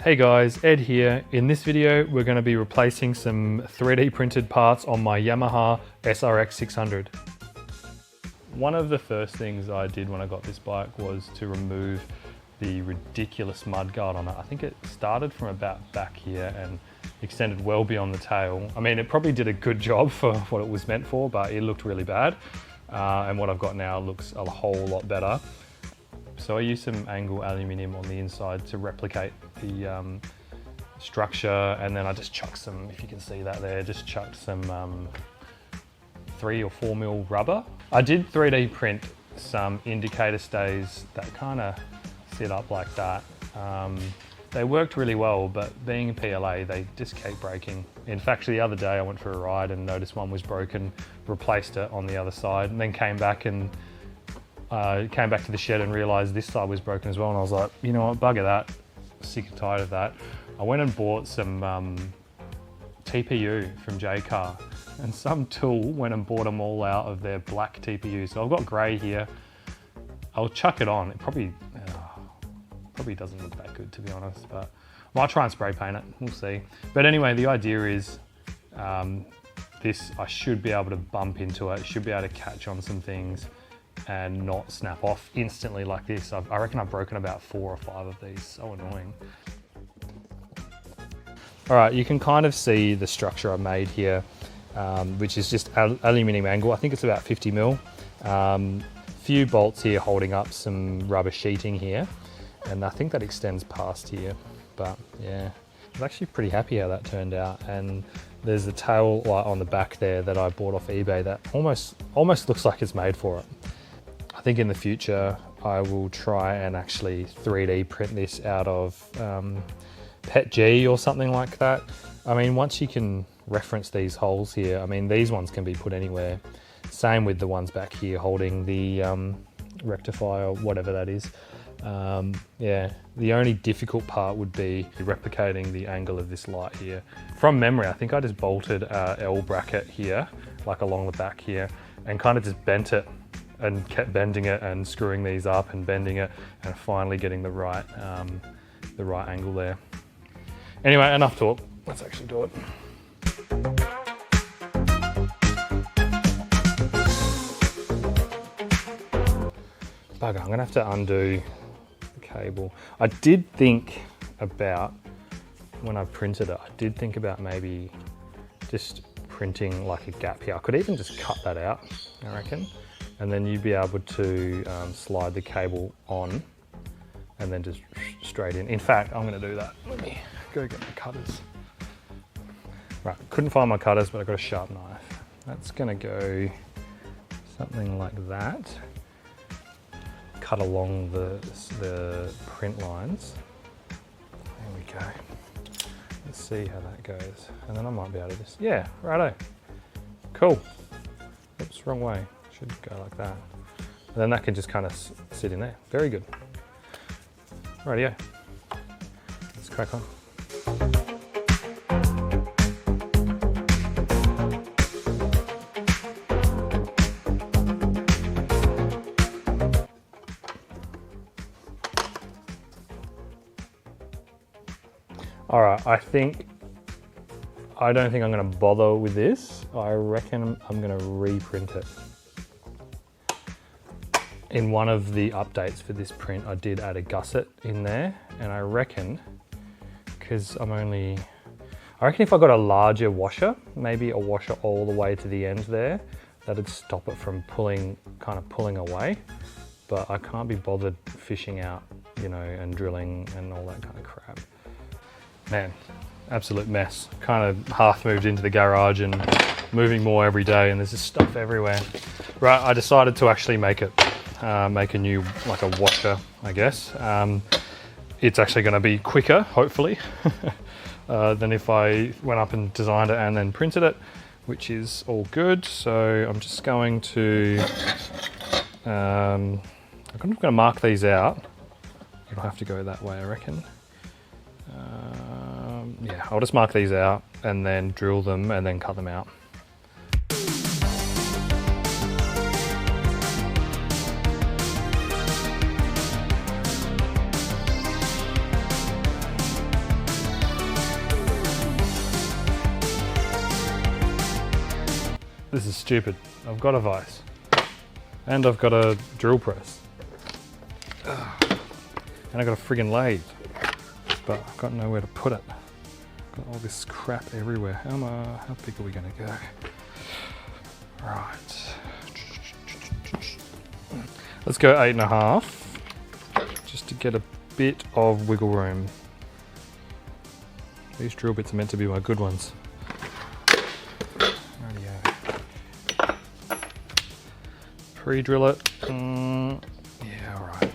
Hey guys, Ed here. In this video, we're going to be replacing some 3D printed parts on my Yamaha SRX600. One of the first things I did when I got this bike was to remove the ridiculous mudguard on it. I think it started from about back here and extended well beyond the tail. I mean, it probably did a good job for what it was meant for, but it looked really bad. And what I've got now looks a whole lot better. So I used some angle aluminium on the inside to replicate the structure, and then I just chucked some, if you can see that there, just chucked some 3 or 4 mil rubber. I did 3D print some indicator stays that kind of sit up like that. They worked really well, but being a PLA, they just keep breaking. In fact, the other day I went for a ride and noticed one was broken, replaced it on the other side, and then came back to the shed and realised this side was broken as well, and I was like, you know what, bugger that, sick and tired of that. I went and bought some TPU from J-Car, and some tool went and bought them all out of their black TPU. So I've got grey here. I'll chuck it on. It probably doesn't look that good, to be honest, but I might try and spray paint it, we'll see. But anyway, the idea is this, I should be able to bump into it, should be able to catch on some things and not snap off instantly like this. I reckon I've broken about 4 or 5 of these, so annoying. All right, you can kind of see the structure I made here, which is just aluminium angle. I think it's about 50 mil. Few bolts here holding up some rubber sheeting here, and I think that extends past here, but yeah. I was actually pretty happy how that turned out, and there's the tail light on the back there that I bought off eBay that almost looks like it's made for it. I think in the future I will try and actually 3D print this out of PETG or something like that. I mean, once you can reference these holes here, I mean, these ones can be put anywhere. Same with the ones back here holding the rectifier or whatever that is. Yeah, the only difficult part would be replicating the angle of this light here. From memory, I think I just bolted a L bracket here, like along the back here, and kind of just bent it and kept bending it and screwing these up and bending it and finally getting the right angle there. Anyway, enough talk. Let's actually do it. Bugger, I'm gonna have to undo the cable. I did think about, when I printed it, I did think about maybe just printing like a gap here. I could even just cut that out, I reckon. And then you'd be able to slide the cable on and then just straight in. In fact, I'm gonna do that. Let me go get my cutters. Right, couldn't find my cutters, but I've got a sharp knife. That's gonna go something like that. Cut along the print lines. There we go. Let's see how that goes. And then I might be able to just, yeah, righto. Cool. Oops, wrong way. Should go like that. And then that can just kind of sit in there. Very good. Rightio. Let's crack on. All right, I don't think I'm gonna bother with this. I reckon I'm gonna reprint it. In one of the updates for this print, I did add a gusset in there, and I reckon, because I reckon if I got a larger washer, maybe a washer all the way to the end there, that'd stop it from pulling away. But I can't be bothered fishing out, you know, and drilling and all that kind of crap. Man, absolute mess. Kind of half moved into the garage and moving more every day, and there's just stuff everywhere. Right, I decided to actually make a new, like a washer, I guess. It's actually gonna be quicker, hopefully, than if I went up and designed it and then printed it, which is all good. So I'm just going to, I'm gonna mark these out. It'll have to go that way, I reckon. Yeah, I'll just mark these out and then drill them and then cut them out. This is stupid. I've got a vise. And I've got a drill press. And I've got a friggin' lathe. But I've got nowhere to put it. Got all this crap everywhere. How big are we gonna go? Right. Let's go 8.5. Just to get a bit of wiggle room. These drill bits are meant to be my good ones. Rightio. Pre-drill it. Yeah, alright.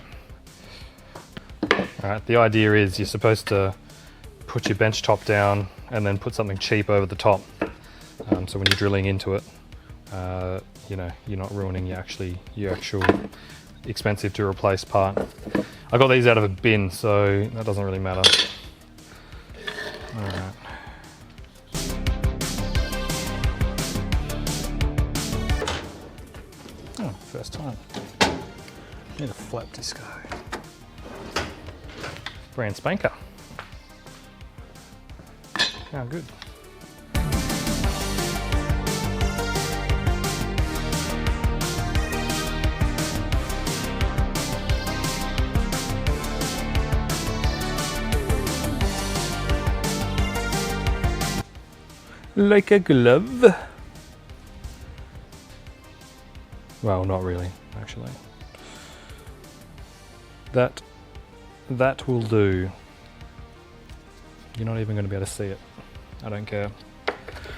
Alright, the idea is you're supposed to put your bench top down and then put something cheap over the top. So when you're drilling into it, you know, you're not ruining your actual expensive to replace part. I got these out of a bin, so that doesn't really matter. Alright. Oh, first time. Need a flap disco. Brand spanker. How good. Like a glove. Well, not really, actually. That will do. You're not even going to be able to see it. I don't care.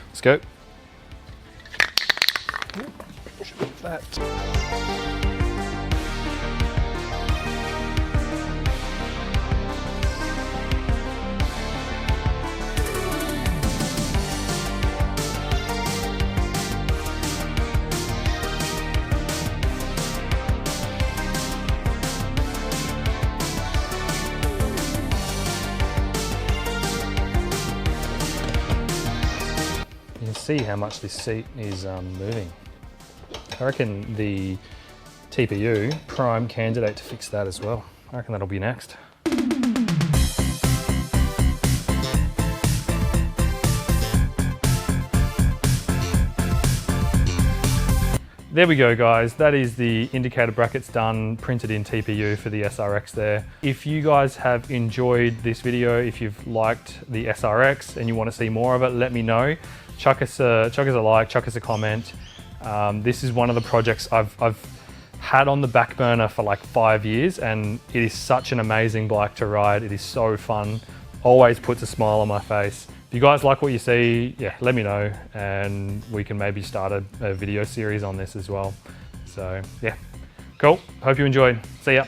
Let's go. Should be that. See how much this seat is moving. I reckon the TPU, prime candidate to fix that as well. I reckon that'll be next. There we go, guys. That is the indicator brackets done, printed in TPU for the SRX there. If you guys have enjoyed this video, if you've liked the SRX and you want to see more of it, let me know. Chuck us a like, chuck us a comment. This is one of the projects I've had on the back burner for like 5 years, and it is such an amazing bike to ride. It is so fun. Always puts a smile on my face. If you guys like what you see, yeah, let me know, and we can maybe start a video series on this as well. So yeah, cool. Hope you enjoyed. See ya.